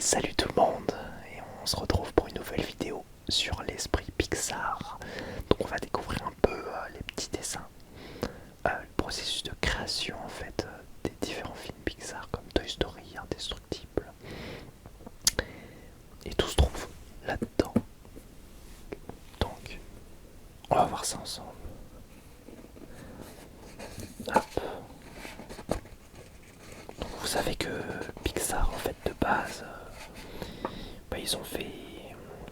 Salut tout le monde, et on se retrouve pour une nouvelle vidéo sur l'esprit Pixar. Donc on va découvrir un peu les petits dessins, le processus de création en fait des différents films Pixar comme Toy Story, Indestructible. Et tout se trouve là-dedans. Donc on va voir ça ensemble. Hop. Donc vous savez que Pixar en fait de base, ils ont fait...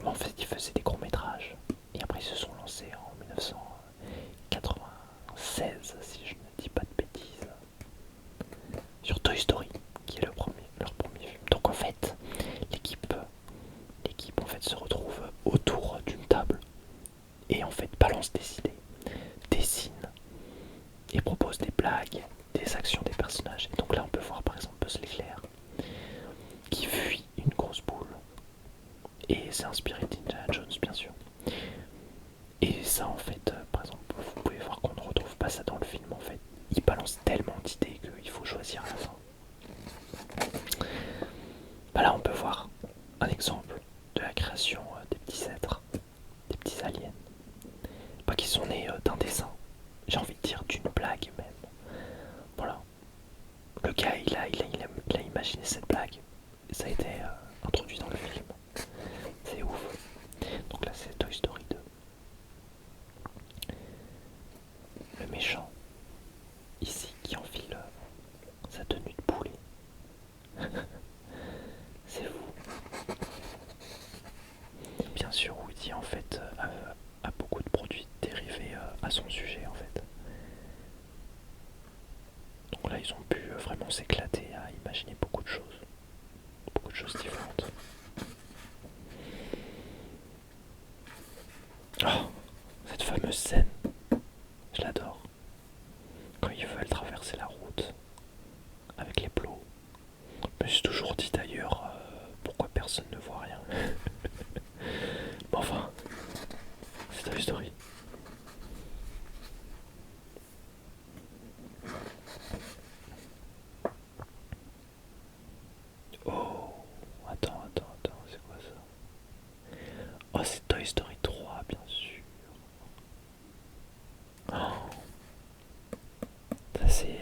En fait ils faisaient des courts métrages. Et après ils se sont lancés en 1996 si je ne dis pas de bêtises. Sur Toy Story, qui est leur premier film. Donc en fait, l'équipe en fait se retrouve autour d'une table et en fait balance des idées, dessine et propose des blagues, des actions des personnages. Et donc là on peut voir par exemple Buzz l'éclair qui fuit une grosse boule. Et c'est inspiré d'Indiana Jones bien sûr. Et ça en fait, par exemple, vous pouvez voir qu'on ne retrouve pas ça dans le film en fait. Il balance tellement d'idées qu'il faut choisir à la fin. Bah là on peut voir un exemple de la création des petits êtres, des petits aliens. Pas qui sont nés d'un dessin, j'ai envie de dire d'une blague même. Voilà. Le gars il a imaginé cette blague. Et ça a été introduit dans le film. C'est ouf. Donc là c'est Toy Story 2. Le méchant, ici, qui enfile sa tenue de poulet. C'est fou. Bien sûr, Woody en fait a beaucoup de produits dérivés à son sujet en fait. Donc là ils ont pu vraiment s'éclater à imaginer beaucoup de choses différentes. Oh, cette fameuse scène, je l'adore. Quand ils veulent traverser la route avec les plots. Je me suis toujours dit d'ailleurs pourquoi personne ne voit rien. Mais enfin, c'est Toy Story. Oh, attends, c'est quoi ça? Oh, c'est Toy Story 3, bien sûr. Oh, ça c'est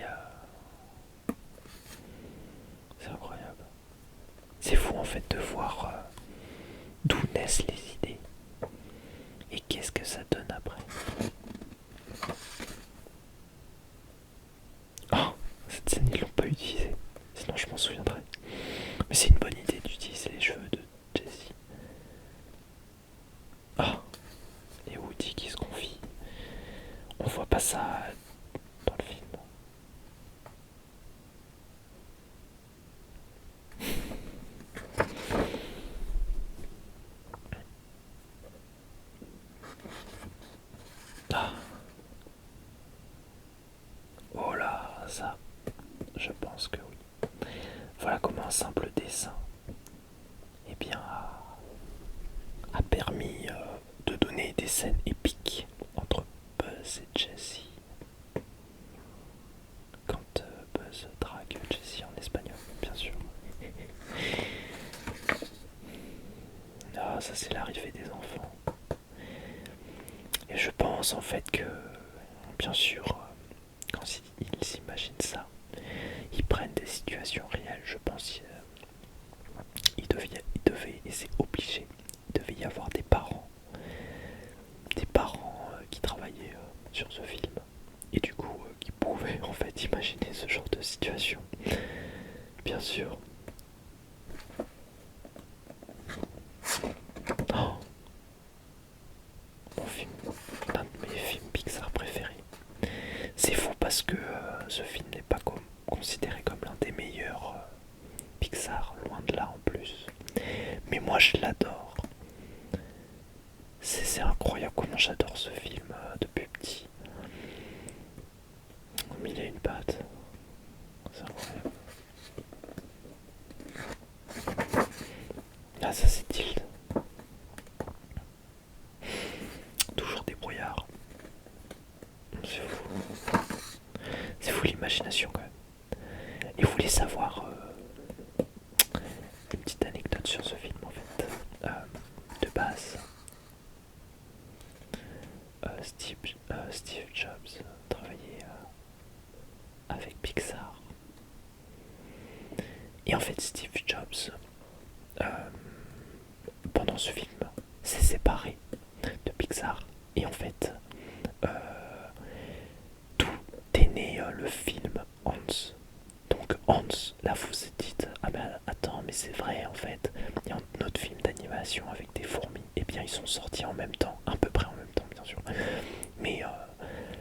incroyable. C'est fou en fait de voir d'où naissent les idées et qu'est-ce que ça donne après. Oh, cette scène ils l'ont pas utilisée, sinon je m'en souviendrai. Mais c'est une bonne idée d'utiliser les cheveux de Jessie. Ah, et Woody qui se confie. On voit pas ça dans le film. Ah, oh là, ça, je pense que oui. Voilà comment un simple dessin eh bien, a permis de donner des scènes épiques entre Buzz et Jessie. Quand Buzz drague Jessie en espagnol, bien sûr. Ah, ça c'est l'arrivée des enfants. Et je pense en fait que, bien sûr, quand ils s'imaginent ça, ils prennent des situations réelles. Je pense il devait, et c'est obligé, il devait y avoir des parents qui travaillaient sur ce film et du coup qui pouvaient en fait imaginer ce genre de situation. Bien sûr. Oh, mon film, l'un de mes films Pixar préférés. C'est fou parce que ce film n'est pas considéré comme l'un des meilleurs Pixar, loin de là en plus. Mais moi je l'adore. C'est incroyable comment j'adore ce film depuis petit. Mais il a une patte. C'est incroyable. Ah ça c'est Tilt. Toujours des brouillards. C'est fou. C'est fou l'imagination quand même. Et vous voulez savoir une petite anecdote en fait, Steve Jobs, euh, pendant ce film, s'est séparé de Pixar. Et en fait, euh, tout est né le film Hans. Donc Hans, là vous vous dites, ah ben attends, mais c'est vrai en fait, il y a un autre film d'animation avec des fourmis. Et bien ils sont sortis en même temps, à peu près en même temps bien sûr. Mais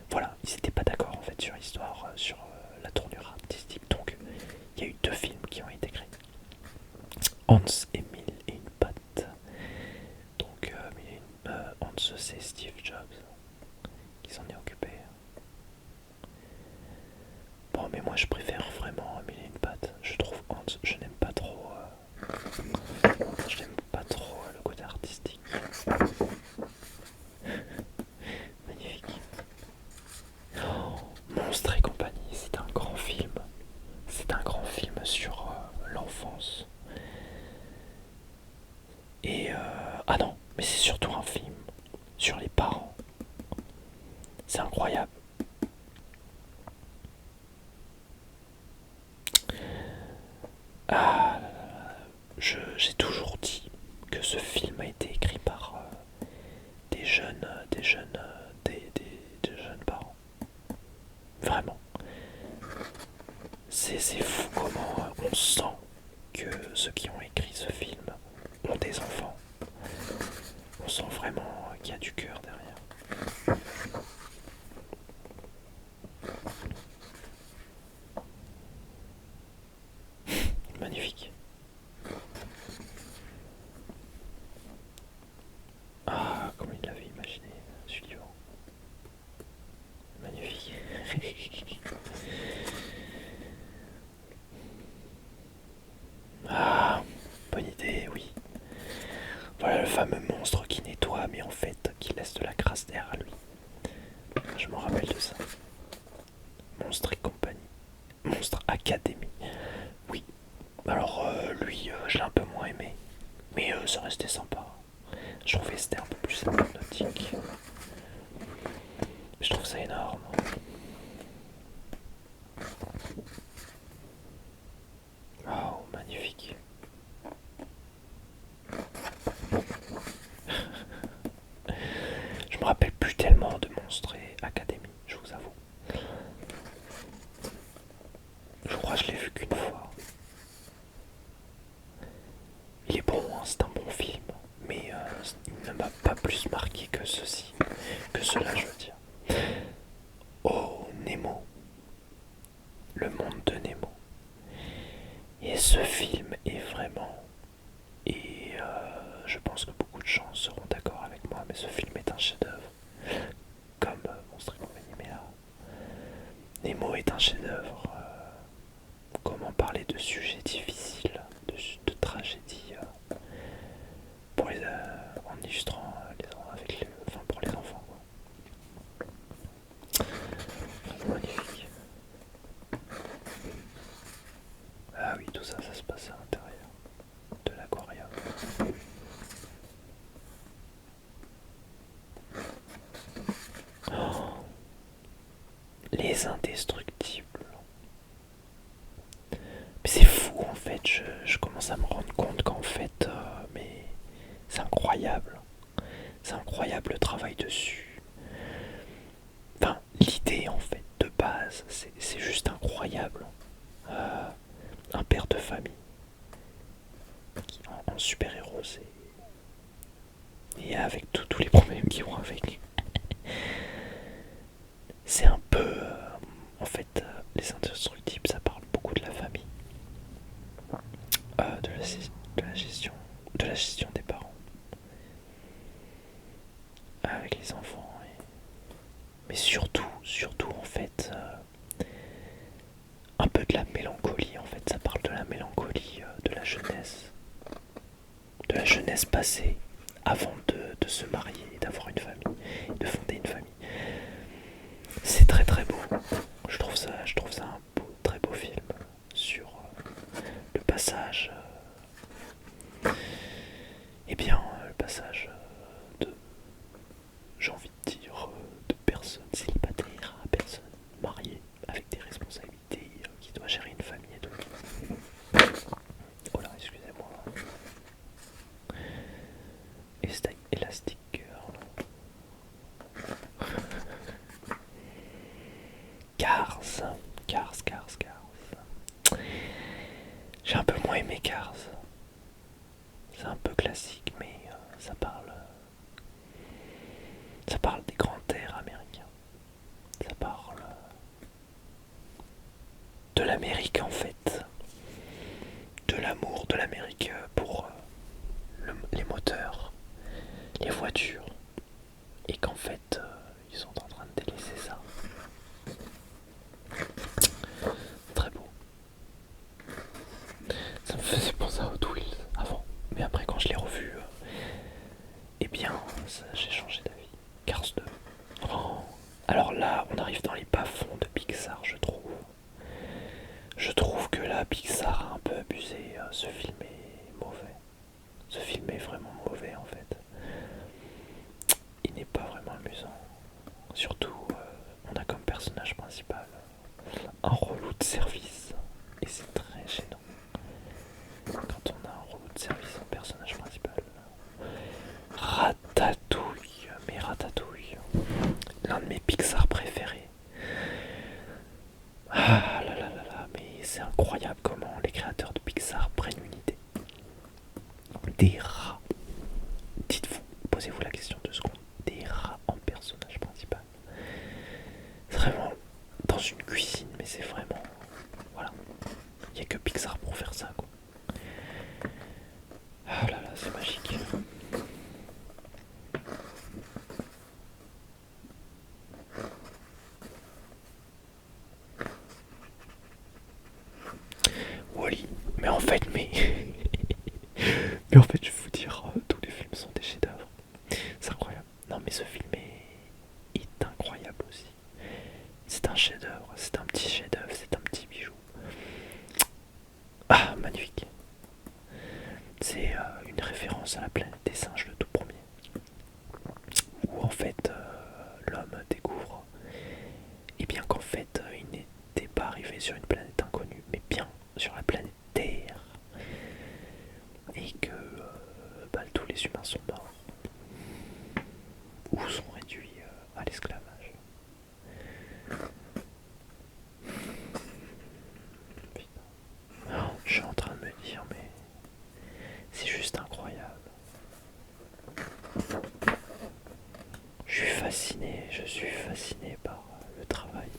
voilà, ils n'étaient pas d'accord en fait sur l'histoire, sur la tournure artistique. Donc il y a eu deux films qui ont été créés. Hans et Mille et une patte. Donc Hans c'est Steve Jobs qui s'en est occupé. Bon mais moi je préfère vraiment Mille et une patte. Je trouve Hans, je n'aime pas trop. Je n'aime pas trop le côté artistique. Magnifique. Oh, Monstre et compagnie, c'est un grand film. C'est un grand film sur l'enfance. Et ah non, mais c'est surtout un film sur les parents. C'est incroyable. Ah, j'ai toujours dit que ce film a été écrit par des jeunes parents. Vraiment. C'est fou comment on sent que ceux qui ont écrit ce film ont des enfants. On sent vraiment qu'il y a du cœur derrière. Magnifique. Ah, comme il l'avait imaginé, suivant. Magnifique. Ah, bonne idée, oui. Voilà le fameux monstre qui nettoie, mais en fait, qui laisse de la crasse derrière lui. Je me rappelle de ça. Monstre et compagnie. Monstre Academy. Oui. Alors, lui, je l'ai un peu moins aimé. Mais ça restait sympa. Je trouvais que c'était un peu plus hypnotique. Je trouve ça énorme. Oh, magnifique. Je me rappelle plus tellement de Monstre et Academy, je vous avoue. Je crois que je l'ai vu qu'une fois. Il est bon, hein, c'est un bon film. Mais il ne m'a pas plus marqué que ceci. Que cela, je veux dire. Oh, Nemo. Le monde de Nemo. Et ce film est vraiment... Et je pense que beaucoup de gens seront d'accord avec moi, mais ce film est un chef-d'œuvre. Comme Monstre et compagnie, mais Nemo est un chef-d'œuvre. Comment parler de sujets difficiles, de tragédies, pour en illustrant avec enfin pour les enfants. Quoi. Magnifique. Ah oui, tout ça, ça se passe à l'intérieur de l'aquarium. Oh, les indestructibles. Mais c'est fou en fait, je commence à me rendre compte qu'en fait, mais c'est incroyable. C'est incroyable le travail dessus. Enfin, l'idée en fait de base, c'est juste incroyable. Un père de famille en super-héros, c'est... Et avec tous les problèmes qui vont avec. C'est un peu... en fait, les indestructibles, ça parle beaucoup de la famille. De la gestion des parents. Avec les enfants. Mais surtout en fait, un peu de la mélancolie. En fait, ça parle de la mélancolie de la jeunesse. De la jeunesse passée, avant de se marier, d'avoir une famille, de fonder une famille. C'est très très beau. Je trouve ça un très beau film sur le passage. Le passage de, j'ai envie de dire, de personnes célibataires à personnes mariées avec des responsabilités, qui doit gérer une famille et tout. Elastic Girl. Cars. Cars, Cars, Cars. J'ai un peu moins aimé Cars. C'est un peu classique, mais ça parle des grands airs américains. Ça parle de l'Amérique en fait. De l'amour de l'Amérique pour les moteurs, les voitures. Et qu'en fait, ils sont en train de délaisser ça. Très beau. Ça me faisait penser à Hot Wheels avant. Mais après, quand je l'ai revu, eh bien, j'ai changé d'avis. Cars 2. Oh. Alors là, on arrive dans les bas-fonds de Pixar, je trouve. Je trouve que là, Pixar a un peu abusé. Ce film est mauvais. Ce film est vraiment mauvais en fait. Il n'est pas vraiment amusant. Surtout, on a comme personnage principal un relou de service. Et c'est très gênant. Quand on a un relou de service en personnage principal. Ratatouille. Mais Ratatouille. L'un de mes Pixar préférés. Ah là là là là. Mais c'est incroyable comment les créateurs de Pixar prennent une idée. Des rats. Dites-vous, posez-vous la question 2 secondes. Des rats en personnage principal. C'est vraiment dans une cuisine, mais c'est vraiment... Voilà. Il n'y a que Pixar pour faire ça, quoi. Ah là là, c'est magique. Wall-E. Mais en fait, mais en fait, je vais vous dire, tous les films sont des chefs-d'œuvre. C'est incroyable. Non, mais ce film est incroyable aussi. C'est un chef-d'œuvre, c'est un petit chef-d'œuvre, c'est un petit bijou. Ah, magnifique. C'est une référence à la planète des singes, le tout premier. Où en fait, l'homme découvre, et bien qu'en fait, il n'était pas arrivé sur une planète inconnue, mais bien sur la planète Terre. Et que tous les humains sont morts. Ou sont réduits à l'esclavage. Je suis en train de me dire, mais c'est juste incroyable. Je suis fasciné par le travail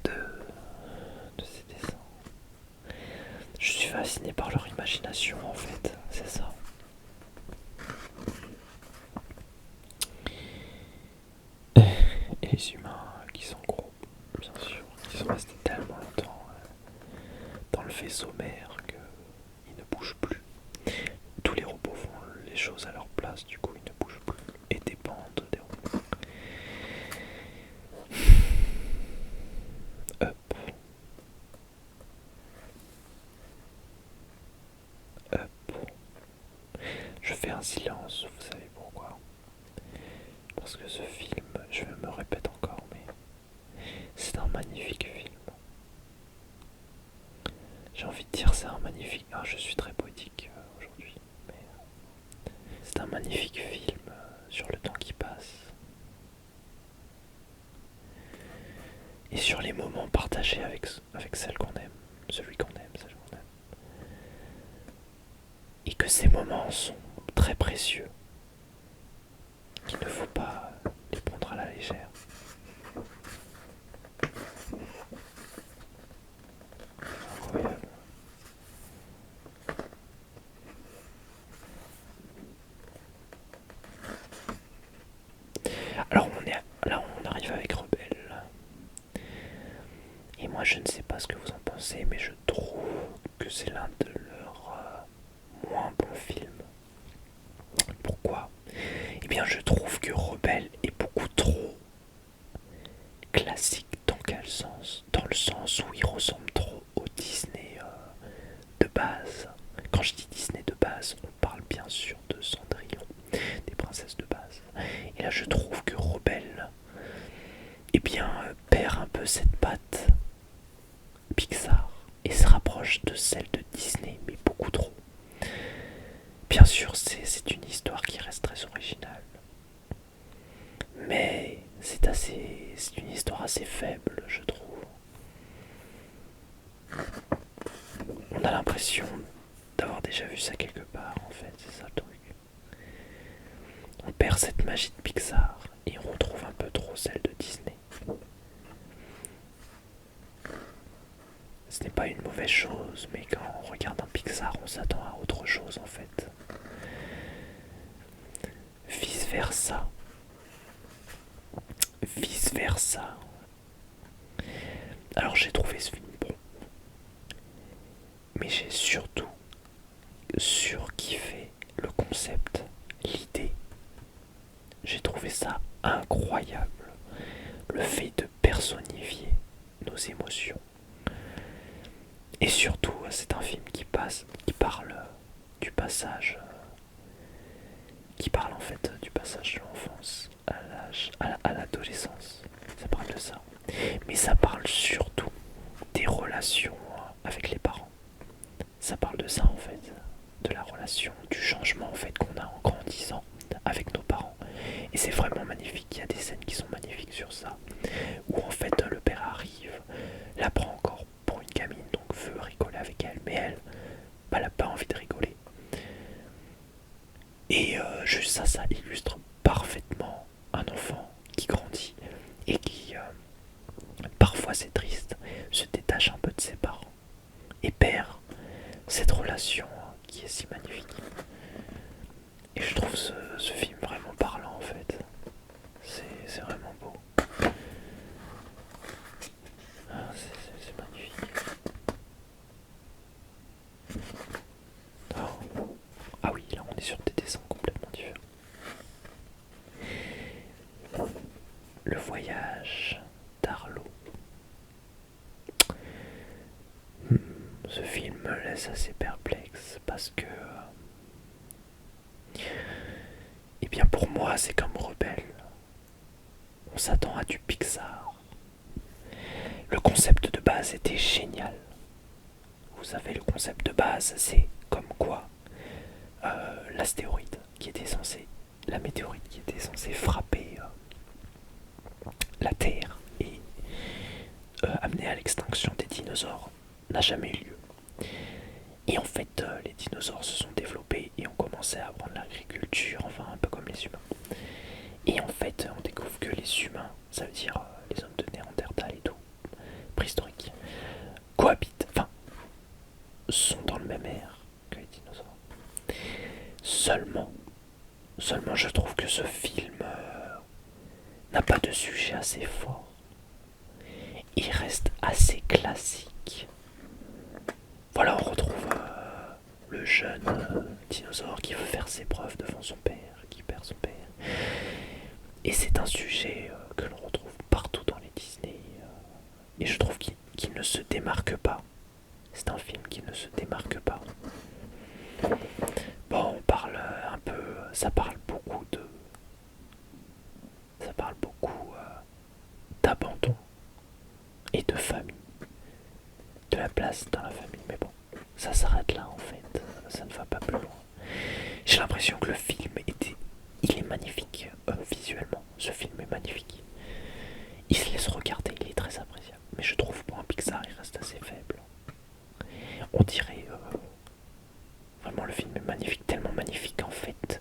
de ces dessins. Je suis fasciné par leur imagination en fait, c'est ça. Et les humains qui sont gros, bien sûr, qui sont restés tellement longtemps dans le vaisseau mère qu'ils ne bougent plus. Tous les robots font les choses à leur place, du coup ils ne bougent plus et dépendent des robots. Up. Up. Je fais un silence, vous savez pourquoi? Parce que ce film, je me répète encore, mais c'est un magnifique film. J'ai envie de dire c'est un magnifique... Ah, je suis très poétique aujourd'hui, mais c'est un magnifique film sur le temps qui passe. Et sur les moments partagés avec celle qu'on aime, celui qu'on aime, celle qu'on aime. Et que ces moments sont très précieux, qu'il ne faut pas les prendre à la légère. Incroyable. Alors là on arrive avec Rebelle. Et moi je ne sais pas ce que vous en pensez, mais je trouve que c'est l'un de leurs moins bons films. Pourquoi? Eh bien je trouve que Rebelle est beaucoup trop classique. Dans quel sens? Dans le sens où il ressemble trop au Disney de base. Quand je dis Disney de base, on parle bien sûr de Cendrillon, des princesses de base. Et là je trouve que Rebelle perd un peu cette patte Pixar et se rapproche de celle de Disney, mais beaucoup trop. Bien sûr, c'est une histoire qui reste très déjà vu ça quelque part en fait, c'est ça le truc. On perd cette magie de Pixar et on retrouve un peu trop celle de Disney. Ce n'est pas une mauvaise chose, mais quand on regarde un Pixar, on s'attend à autre chose en fait. Vice versa. Vice versa. Alors j'ai trouvé ce film bon, mais j'ai surtout surkiffé le concept, l'idée. J'ai trouvé ça incroyable. Le fait de personnifier nos émotions. Et surtout, c'est un film qui parle du passage, qui parle en fait du passage de l'enfance à l'adolescence. Ça parle de ça. Mais ça parle surtout des relations avec les parents. Ça parle de ça en fait, de la relation, du changement en fait qu'on a en grandissant avec nos parents. Et c'est vraiment magnifique, il y a des scènes qui sont magnifiques sur ça, où en fait le père arrive, la prend encore pour une gamine, donc veut rigoler avec elle, mais elle, bah, elle n'a pas envie de rigoler. Et juste ça, ça illustre parfaitement un enfant qui grandit et qui, parfois c'est triste, se détache un peu de ses parents et perd cette relation qui est si magnifique. Et je trouve ce film vraiment parlant en fait. C'est vraiment beau. Ah, c'est magnifique. Oh. Ah oui, là on est sur des dessins complètement différents. Le voyage d'Arlo. Ce film me laisse assez perplexe parce que eh bien pour moi c'est comme Rebelle. On s'attend à du Pixar. Le concept de base était génial. Vous savez, le concept de base c'est comme quoi l'astéroïde qui était censé, la météorite qui était censée frapper la Terre et amener à l'extinction des dinosaures n'a jamais eu lieu. Et en fait, les dinosaures se sont développés et ont commencé à apprendre l'agriculture, enfin un peu comme les humains. Et en fait, on découvre que les humains, ça veut dire les hommes de Néandertal et tout, préhistoriques, cohabitent, enfin, sont dans le même ère que les dinosaures. Seulement je trouve que ce film n'a pas de sujet assez fort. Il reste assez classique. Voilà, on retrouve le jeune dinosaure qui veut faire ses preuves devant son père, qui perd son père. Et c'est un sujet que l'on retrouve partout dans les Disney. Et je trouve qu'il ne se démarque pas. C'est un film qui ne se démarque pas. Bon, on parle un peu, ça parle beaucoup d'abandon et de famille, de la place dans la famille. Mais bon, ça s'arrête là en fait, ça ne va pas plus loin. J'ai l'impression que le film il est magnifique visuellement. Ce film est magnifique. Il se laisse regarder, il est très appréciable. Mais je trouve pour un Pixar, il reste assez faible. On dirait vraiment le film est magnifique, tellement magnifique en fait.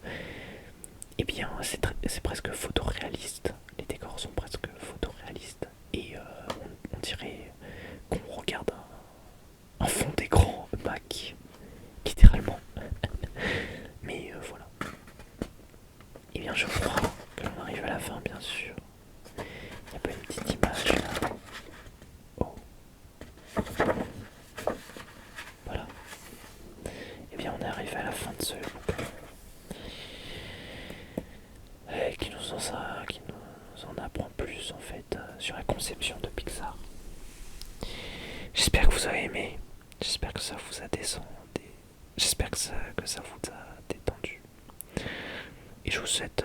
Eh bien, c'est presque photoréaliste. Les décors sont presque photoréalistes. Et on dirait qu'on regarde un fond d'écran Mac, littéralement. Mais voilà. Eh bien, je crois que l'on arrive à la fin, bien sûr. Il n'y a pas une petite image là. Oh. Voilà. Eh bien, on est arrivé à la fin de ce bouquin. Qui nous en apprend plus en fait sur la conception de Pixar. J'espère que vous avez aimé. J'espère que ça vous a descendu. J'espère que ça vous a détendu. Et je vous souhaite